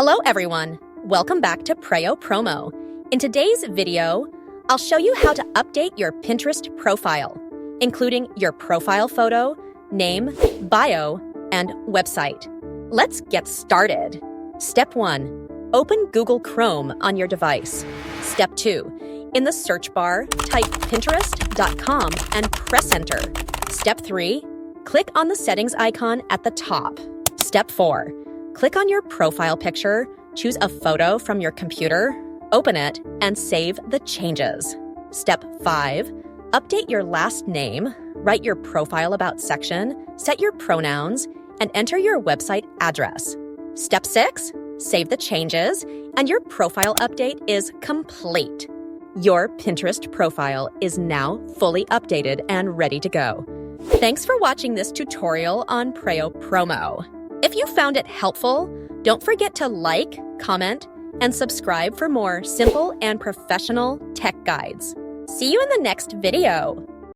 Hello everyone, welcome back to Preyo Promo. In today's video, I'll show you how to update your Pinterest profile, including your profile photo, name, bio, and website. Let's get started. Step 1. Open Google Chrome on your device. Step 2. In the search bar, type pinterest.com and press enter. Step 3. Click on the settings icon at the top. Step 4. Click on your profile picture, choose a photo from your computer, open it, and save the changes. Step 5. Update your last name, write your profile about section, set your pronouns, and enter your website address. Step 6. Save the changes, and your profile update is complete. Your Pinterest profile is now fully updated and ready to go. Thanks for watching this tutorial on Preyo Promo. If you found it helpful, don't forget to like, comment, and subscribe for more simple and professional tech guides. See you in the next video.